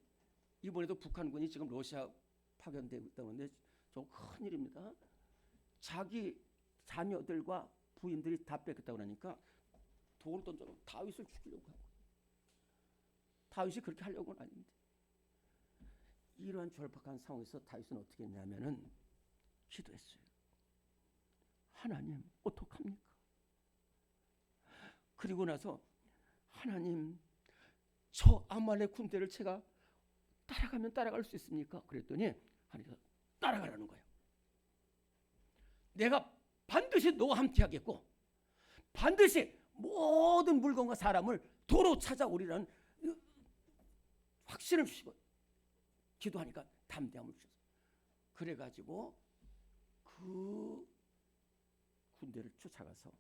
이번에도 북한군이 지금 러시아 파견되고 있다는데 좀 큰일입니다. 자기 자녀들과 부인들이 다 뺏겼다고 하니까 돌을 던져 다윗을 죽이려고 하고 다윗이 그렇게 하려고는 아닌데 이러한 절박한 상황에서 다윗은 어떻게 했냐면은 기도했어요. 하나님 어떡합니까? 그리고 나서 하나님 저 아말렉 군대를 제가 따라가면 따라갈 수 있습니까? 그랬더니 하나님께서 따라가라는 거예요. 내가 반드시 너와 함께 하겠고 반드시 모든 물건과 사람을 도로 찾아오리라는 확신을 주시고 기도하니까 담대함을 주셨어요. 그래가지고 그 군대를 쫓아가서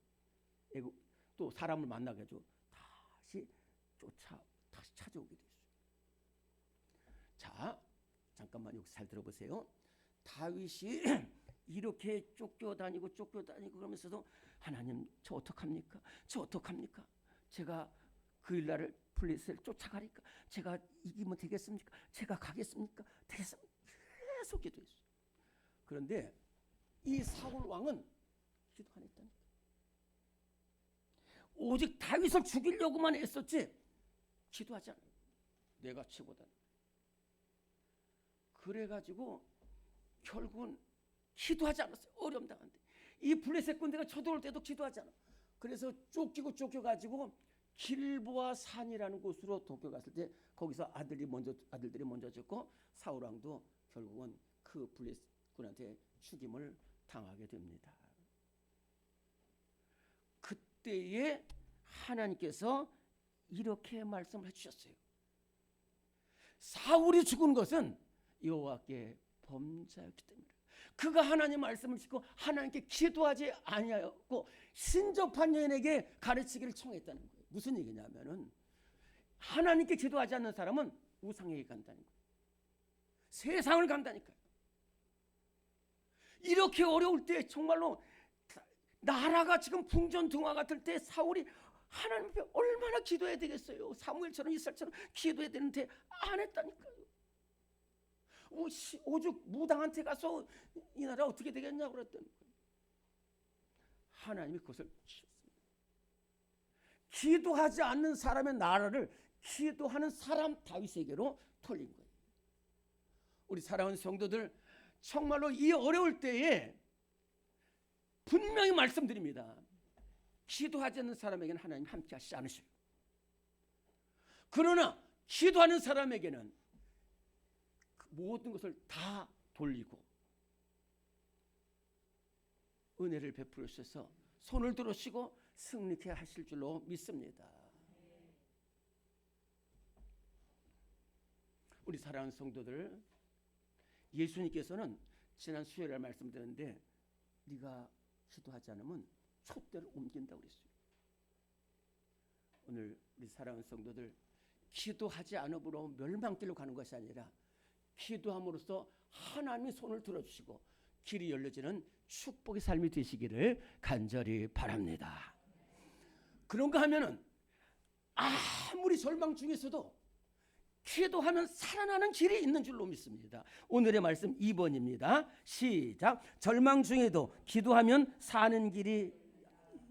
또 사람을 만나가지고 다시 찾아오게 됐어요. 자, 잠깐만 여기서 잘 들어보세요. 다윗이 이렇게 쫓겨다니고 그러면서도 하나님 저 어떡합니까? 제가 그 일날을 블레셋을 쫓아가니까 제가 이기면 되겠습니까? 제가 가겠습니까? 되겠습니까? 계속 기도했어요. 그런데 이 사울 왕은 기도 안 했다니까. 오직 다윗을 죽이려고만 했었지 기도하지 않아요. 내가 최고다. 그래가지고 결국은 기도하지 않았어요. 어려움 당한데 이 블레셋 군대가 쳐들어올 때도 기도하지 않아. 그래서 쫓겨가지고 길보아 산이라는 곳으로 도쿄갔을 때 거기서 아들들이 먼저 죽고 사울 왕도 결국은 그 블레셋 군한테 죽임을 당하게 됩니다. 그때에 하나님께서 이렇게 말씀을 해주셨어요. 사울이 죽은 것은 여호와께 범죄였기 때문에 그가 하나님 말씀을 듣고 하나님께 기도하지 아니하였고 신접한 여인에게 가르치기를 청했다는 거예요. 무슨 얘기냐면은 하나님께 기도하지 않는 사람은 우상에게 간다는 거예요. 세상을 간다니까요. 이렇게 어려울 때 정말로 나라가 지금 풍전등화 같을 때 사울이 하나님 앞에 얼마나 기도해야 되겠어요. 사무엘처럼 이스라엘처럼 기도해야 되는데 안 했다니까요. 오죽 무당한테 가서 이 나라 어떻게 되겠냐고 그랬더니 하나님이 그것을 주셨습니다. 기도하지 않는 사람의 나라를 기도하는 사람 다윗에게로 돌린 거예요. 우리 사랑하는 성도들 정말로 이 어려울 때에 분명히 말씀드립니다. 기도하지 않는 사람에게는 하나님 함께 하시지 않으셔요. 그러나 기도하는 사람에게는 그 모든 것을 다 돌리고 은혜를 베풀으셔서 손을 들으시고 승리케 하실 줄로 믿습니다. 우리 사랑하는 성도들, 예수님께서는 지난 수요일에 말씀드렸는데 네가 기도하지 않으면 촛대를 옮긴다고 그랬어요. 오늘 우리 사랑하는 성도들, 기도하지 않음으로 멸망길로 가는 것이 아니라 기도함으로써 하나님이 손을 들어주시고 길이 열려지는 축복의 삶이 되시기를 간절히 바랍니다. 그런가 하면은 아무리 절망 중에서도 기도하면 살아나는 길이 있는 줄로 믿습니다. 오늘의 말씀 2번입니다. 시작. 절망 중에도 기도하면 사는 길이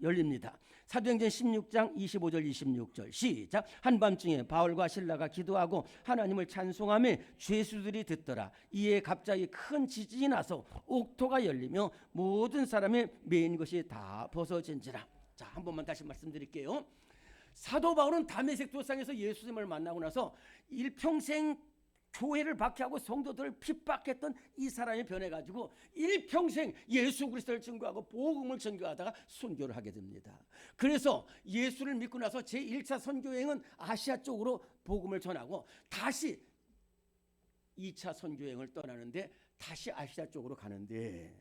열립니다. 사도행전 16장 25절 26절 시작. 한밤중에 바울과 실라가 기도하고 하나님을 찬송하며 죄수들이 듣더라. 이에 갑자기 큰 지진이 나서 옥토가 열리며 모든 사람의 매인 것이 다 벗어진지라. 자, 한 번만 다시 말씀드릴게요. 사도 바울은 다메섹 도상에서 예수님을 만나고 나서 일평생 교회를 박해하고 성도들을 핍박했던 이 사람이 변해가지고 일평생 예수 그리스도를 증거하고 복음을 전교하다가 선교를 하게 됩니다. 그래서 예수를 믿고 나서 제1차 선교여행은 아시아 쪽으로 복음을 전하고 다시 2차 선교여행을 떠나는데 다시 아시아 쪽으로 가는데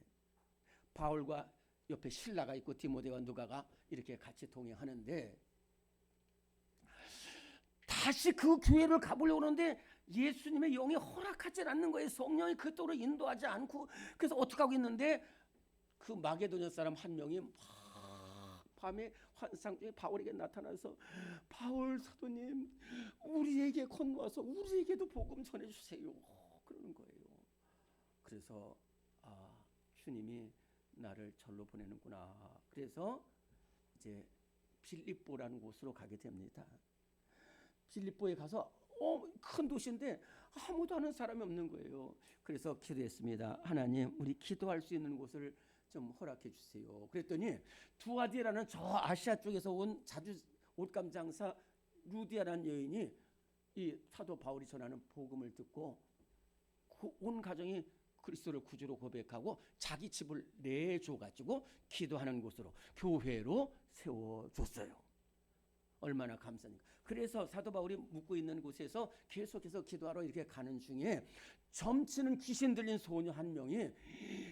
바울과 옆에 실라가 있고 디모데와 누가가 이렇게 같이 동행하는데 다시 그 교회를 가보려고 하는데 예수님의 영이 허락하지 않는 거예요. 성령이 그쪽으로 인도하지 않고. 그래서 어떻게 하고 있는데 그 마게도냐 사람 한 명이 막 밤에 환상 중에 바울에게 나타나서 바울 사도님 우리에게 건너와서 우리에게도 복음 전해주세요 그러는 거예요. 그래서 주님이 나를 절로 보내는구나. 그래서 이제 빌립보라는 곳으로 가게 됩니다. 빌립보에 가서 큰 도시인데 아무도 아는 사람이 없는 거예요. 그래서 기도했습니다. 하나님, 우리 기도할 수 있는 곳을 좀 허락해 주세요. 그랬더니 두아디라는 저 아시아 쪽에서 온 자주 옷감 장사 루디아라는 여인이 이 사도 바울이 전하는 복음을 듣고 온 가정이 그리스도를 구주로 고백하고 자기 집을 내줘 가지고 기도하는 곳으로 교회로 세워줬어요. 얼마나 감사합니까. 그래서 사도 바울이 묵고 있는 곳에서 계속해서 기도하러 이렇게 가는 중에 점치는 귀신 들린 소녀 한 명이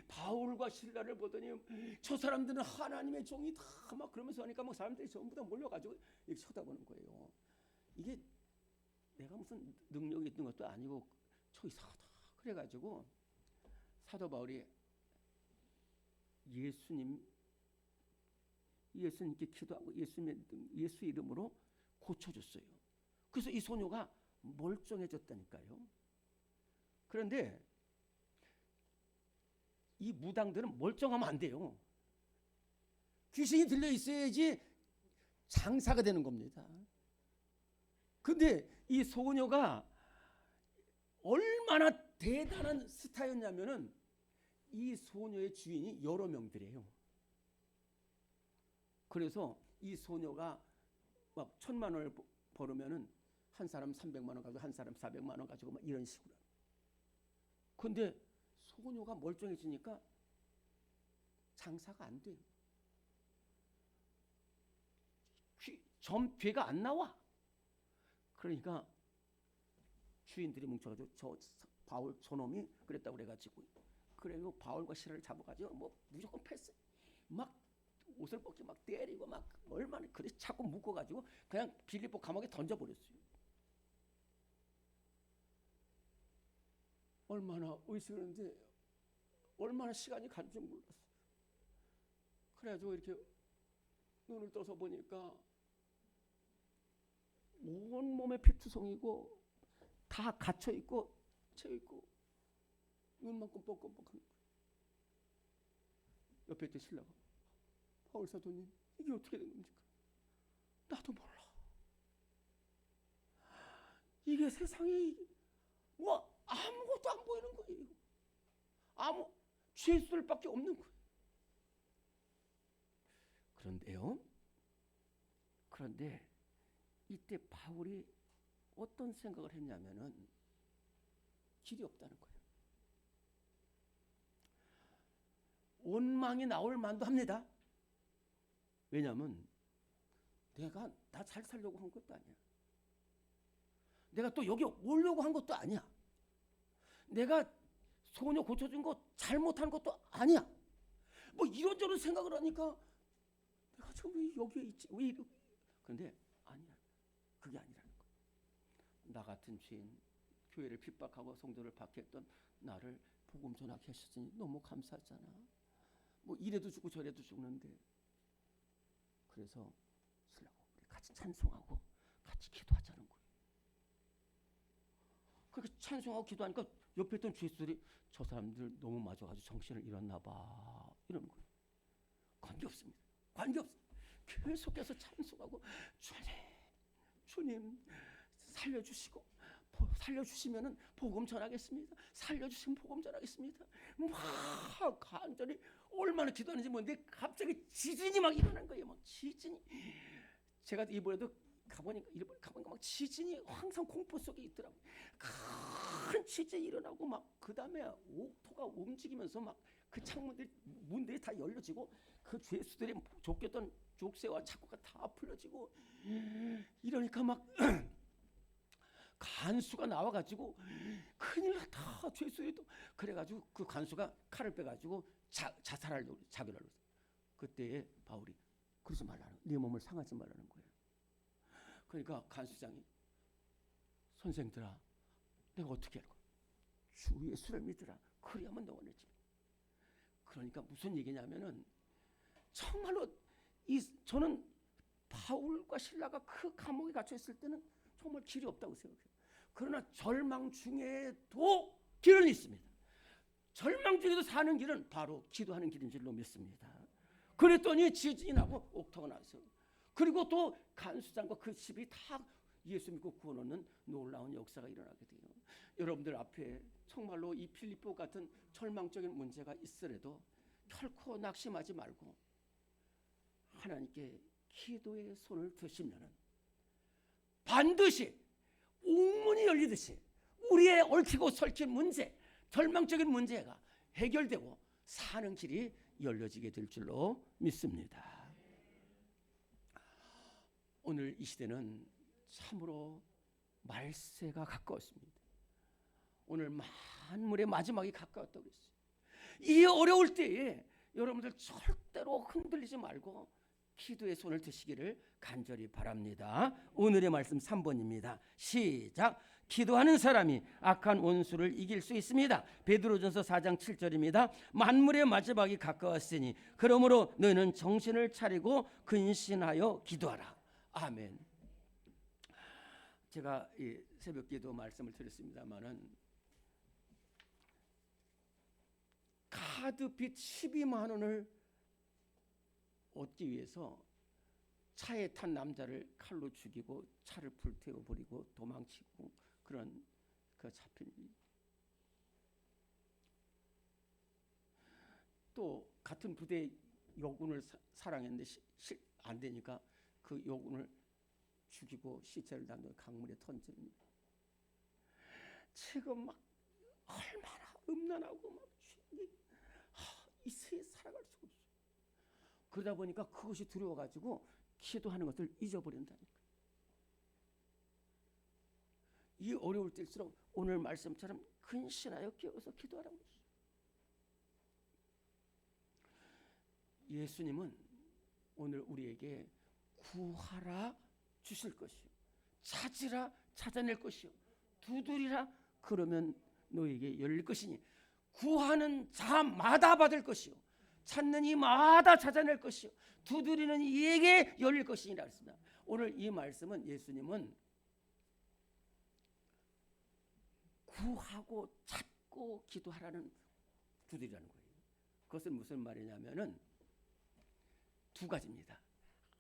바울과 실라를 보더니 저 사람들은 하나님의 종이 다 막 그러면서 하니까 막 사람들이 전부 다 몰려가지고 이렇게 쳐다보는 거예요. 이게 내가 무슨 능력이 있는 것도 아니고 저 이상하다. 그래가지고 사도 바울이 예수님께 기도하고 예수 이름으로 고쳐줬어요. 그래서 이 소녀가 멀쩡해졌다니까요. 그런데 이 무당들은 멀쩡하면 안 돼요. 귀신이 들려 있어야지 장사가 되는 겁니다. 근데 이 소녀가 얼마나 대단한 스타였냐면은 이 소녀의 주인이 여러 명들이에요. 그래서 이 소녀가 막 1,000만 원을 벌으면은 한 사람 300만 원 가지고 한 사람 400만 원 가지고 막 이런 식으로. 근데 소녀가 멀쩡해지니까 장사가 안 돼요. 죄가 안 나와. 그러니까 주인들이 뭉쳐가지고 저 바울 저놈이 그랬다고 그래가지고 그래도 바울과 실라를 잡아가지고 뭐 무조건 패스. 막 옷을 벗기 막 때리고 막 얼마나 그래 자꾸 묶어가지고 그냥 빌립보 감옥에 던져버렸어요. 얼마나 의식하는데 얼마나 시간이 간 줄 몰랐어. 그래가지고 이렇게 눈을 떠서 보니까 온 몸에 피투성이고 다 갇혀 있고 채 있고 눈만 끔뻑끔뻑한 거예요. 옆에 있던 신라가 바울 사도님 이게 어떻게 된 겁니까? 나도 몰라. 이게 세상에 뭐 아무것도 안 보이는 거예요. 아무 죄수들밖에 없는 거예요. 그런데 이때 바울이 어떤 생각을 했냐면은 길이 없다는 거예요. 원망이 나올 만도 합니다. 왜냐하면 내가 나 잘 살려고 한 것도 아니야. 내가 또 여기 오려고 한 것도 아니야. 내가 소녀 고쳐준 거 잘못한 것도 아니야. 뭐 이런저런 생각을 하니까 내가 지금 왜 여기에 있지? 왜 이러? 그런데 아니야. 그게 아니라는 거야. 나 같은 죄인, 교회를 핍박하고 성도를 박해했던 나를 복음 전하게 하셨으니 너무 감사하잖아. 뭐 이래도 죽고 저래도 죽는데. 그래서 신랑하고 우리 같이 찬송하고 같이 기도하자는 거예요. 그렇게 찬송하고 기도하니까 옆에 있던 죄수들이 저 사람들 너무 맞아가지고 정신을 잃었나 봐 이러는 거예요. 관계없습니다. 관계없습니다. 계속해서 찬송하고 주님 살려주시고 살려주시면은 복음 전하겠습니다. 살려주시면 복음 전하겠습니다. 막 간절히 얼마나 기도하는지 모르는데 갑자기 지진이 막 일어난 거예요. 막 지진이. 제가 이번에도 가보니까 막 지진이 항상 공포 속에 있더라고요. 큰 지진이 일어나고 막 그 다음에 옥토가 움직이면서 막 그 창문들이 문들이 다 열려지고 그 죄수들이 쫓겼던 족쇄와 착고가 다 풀려지고 이러니까 막 간수가 나와가지고 큰일 났다. 죄수들이 또 그래가지고 그 간수가 칼을 빼가지고 자살하려고 자결하려고 했어요. 그때 바울이 그러지 말라는, 네 몸을 상하지 말라는 거예요. 그러니까 간수장이 선생들아 내가 어떻게 할까? 주 예수를 믿으라. 그리하면 너원의 집. 그러니까 무슨 얘기냐면은 정말로 저는 바울과 실라가 그 감옥에 갇혀 있을 때는 정말 길이 없다고 생각해요. 그러나 절망 중에도 길은 있습니다. 절망 중에도 사는 길은 바로 기도하는 길인 줄로 믿습니다. 그랬더니 지진이 나고 옥토가 나서 그리고 또 간수장과 그 집이 다 예수 믿고 구원하는 놀라운 역사가 일어나게 돼요. 여러분들 앞에 정말로 이 필리포 같은 절망적인 문제가 있으래도 결코 낙심하지 말고 하나님께 기도의 손을 드시면은 반드시 옥문이 열리듯이 우리의 얽히고 설킨 문제, 절망적인 문제가 해결되고 사는 길이 열려지게 될 줄로 믿습니다. 오늘 이 시대는 참으로 말세가 가까웠습니다. 오늘 만물의 마지막이 가까웠다고 그랬어요. 이 어려울 때에 여러분들 절대로 흔들리지 말고 기도의 손을 드시기를 간절히 바랍니다. 오늘의 말씀 3번입니다. 시작. 기도하는 사람이 악한 원수를 이길 수 있습니다. 베드로전서 4장 7절입니다. 만물의 마지막이 가까웠으니 그러므로 너희는 정신을 차리고 근신하여 기도하라. 아멘. 제가 이 새벽기도 말씀을 드렸습니다마는 카드빚 12만 원을 얻기 위해서 차에 탄 남자를 칼로 죽이고 차를 불태워 버리고 도망치고 그런 그 잡힌 일. 또 같은 부대 여군을 사랑했는데 안 되니까 그 여군을 죽이고 시체를 담겨 강물에 던지는 일. 지금 막 얼마나 음란하고 막 이 세상에 살아갈 수가 없어. 그러다 보니까 그것이 두려워가지고 기도하는 것을 잊어버린다니까. 이 어려울 때일수록 오늘 말씀처럼 근신하여 깨어서 기도하라고 했어요. 예수님은 오늘 우리에게 구하라 주실 것이요, 찾으라 찾아낼 것이요, 두드리라 그러면 너에게 열릴 것이니 구하는 자마다 받을 것이요, 찾는 이마다 찾아낼 것이요, 두드리는 이에게 열릴 것이니라 했습니다. 오늘 이 말씀은 예수님은 구하고 찾고 기도하라는 두드리라는 거예요. 그것은 무슨 말이냐면은 두 가지입니다.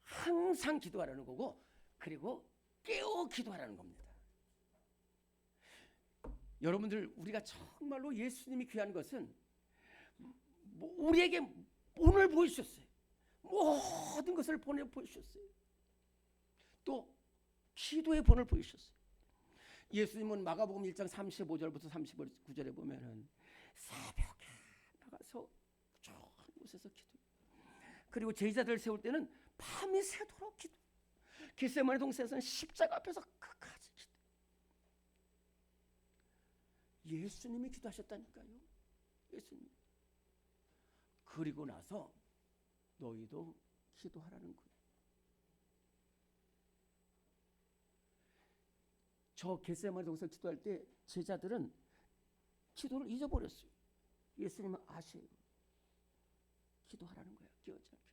항상 기도하라는 거고 그리고 깨어 기도하라는 겁니다. 여러분들 우리가 정말로 예수님이 귀한 것은 우리에게 본을 보여주셨어요. 모든 것을 본을 보여주셨어요. 또 기도의 본을 보여주셨어요. 예수님은 마가복음 1장 35절부터 39절에 보면은 새벽에 나가서 저 곳에서 기도. 그리고 제자들 세울 때는 밤이 새도록 기도. 겟세마네 동산에서는 십자가 앞에서 끝까지 기도. 예수님이 기도하셨다니까요. 예수님. 그리고 나서 너희도 기도하라는 거예요. 저 겟세마네 동산 기도할 때 제자들은 기도를 잊어버렸어요. 예수님은 아세요. 기도하라는 거야. 끼어지 않게.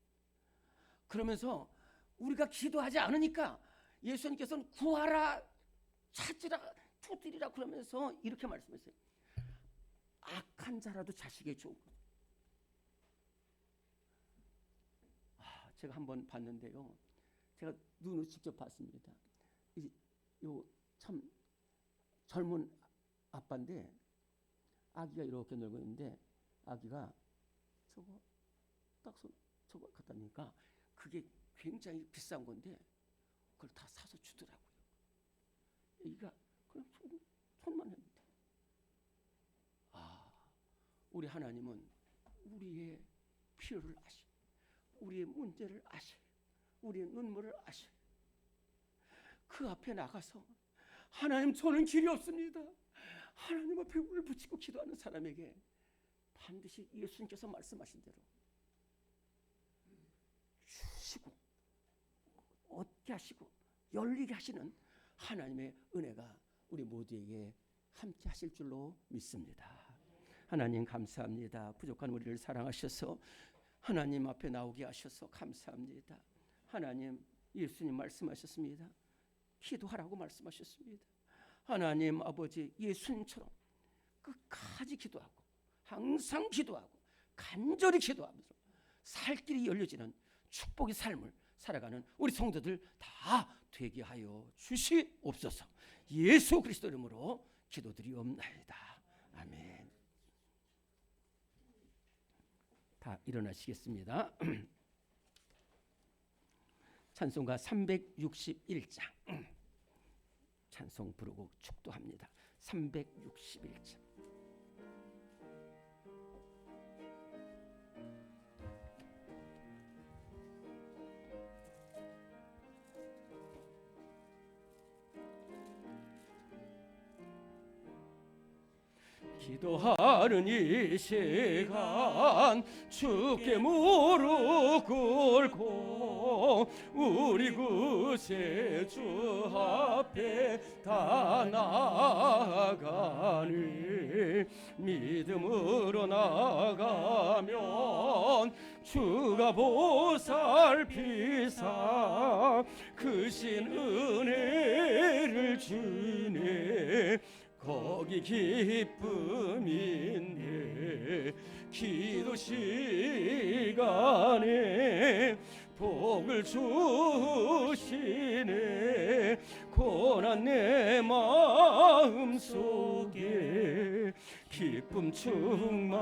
그러면서 우리가 기도하지 않으니까 예수님께서는 구하라, 찾으라, 두드리라 그러면서 이렇게 말씀했어요. 악한 자라도 자식의 종. 제가 한번 봤는데요. 제가 눈으로 직접 봤습니다. 요 참 젊은 아빠인데 아기가 이렇게 놀고 있는데 아기가 저거 딱 저거 갖다 놓으니까 그게 굉장히 비싼 건데 그걸 다 사서 주더라고요. 애기가 그냥 손만 했는데. 우리 하나님은 우리의 필요를 아시고 우리의 문제를 아셔요. 우리의 눈물을 아셔요. 그 앞에 나가서 하나님 저는 길이 없습니다. 하나님 앞에 울을 붙이고 기도하는 사람에게 반드시 예수님께서 말씀하신 대로 주시고 얻게 하시고 열리게 하시는 하나님의 은혜가 우리 모두에게 함께 하실 줄로 믿습니다. 하나님 감사합니다. 부족한 우리를 사랑하셔서 하나님 앞에 나오게 하셔서 감사합니다. 하나님 예수님 말씀하셨습니다. 기도하라고 말씀하셨습니다. 하나님 아버지 예수님처럼 끝까지 기도하고 항상 기도하고 간절히 기도하면서 살 길이 열려지는 축복의 삶을 살아가는 우리 성도들 다 되게 하여 주시옵소서. 예수 그리스도 이름으로 기도드리옵나이다. 아멘. 다 일어나시겠습니다. 찬송가 361장 찬송 부르고 축도합니다. 361장. 기도하는 이 시간 주께 무릎 꿇고 우리 구세주 앞에 다 나아가니 믿음으로 나가면 주가 보살피사 크신 은혜를 주네. 거기 기쁨 있네. 기도 시간에 복을 주시네. 고난 내 마음 속에 기쁨 충만하네.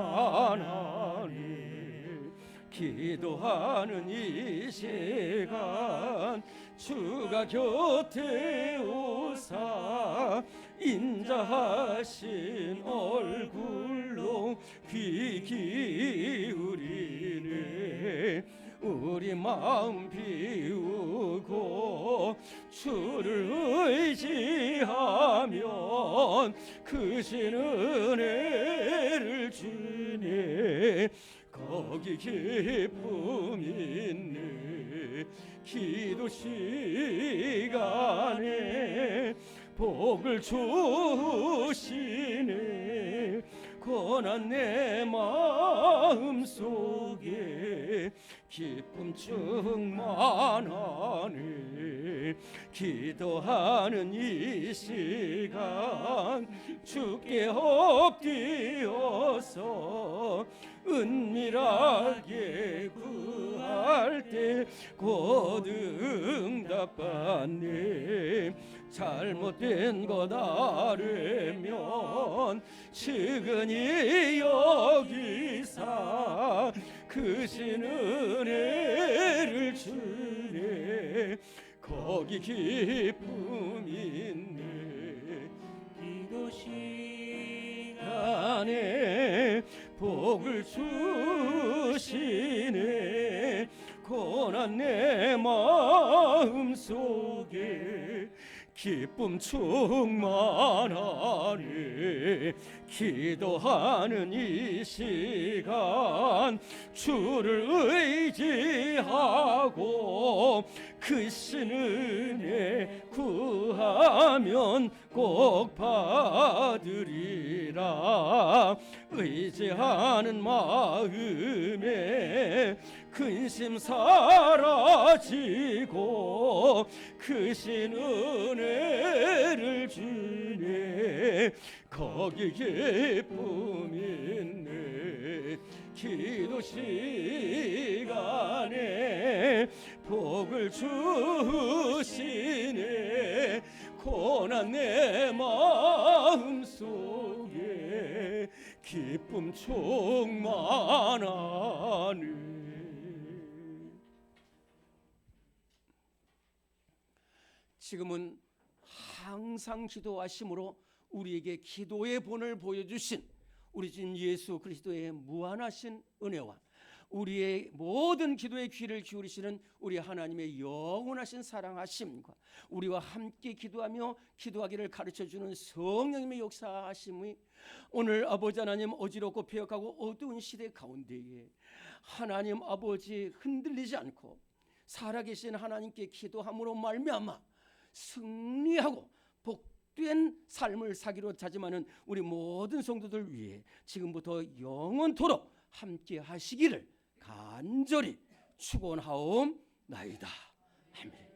기도하는 이 시간 주가 곁에 오사 인자하신 얼굴로 귀 기울이네. 우리 마음 비우고 주를 의지하면 크신 은혜를 주네. 거기 기쁨 있네. 기도 시간에 복을 주시네. 고난 내 마음 속에 기쁨 충만하네. 기도하는 이 시간 주께 엎드려서 은밀하게 구할 때 곧 응답받네. 잘못된 것 아뢰면 측은히 여기사 크신 은혜를 주네. 거기 기쁨 있네. 기도 시간에 복을 주시네. 고난 내 마음 속에 기쁨 충만하네. 기도하는 이 시간 주를 의지하고 크신 은혜 구하면 꼭 받으리라. 의지하는 마음에 근심 사라지고 크신 은혜를 주네. 거기 기쁨 있네. 기도 시간에 복을 주시네. 고난 내 마음 속에 기쁨 충만하네. 지금은 항상 기도하심으로 우리에게 기도의 본을 보여주신 우리 주님 예수 그리스도의 무한하신 은혜와 우리의 모든 기도의 귀를 기울이시는 우리 하나님의 영원하신 사랑하심과 우리와 함께 기도하며 기도하기를 가르쳐주는 성령님의 역사하심이 오늘 아버지 하나님 어지럽고 폐역하고 어두운 시대 가운데에 하나님 아버지 흔들리지 않고 살아계신 하나님께 기도함으로 말미암아 승리하고 복된 삶을 사기로 다짐하는 우리 모든 성도들 위해 지금부터 영원토록 함께 하시기를 간절히 축원하옵나이다. 아멘.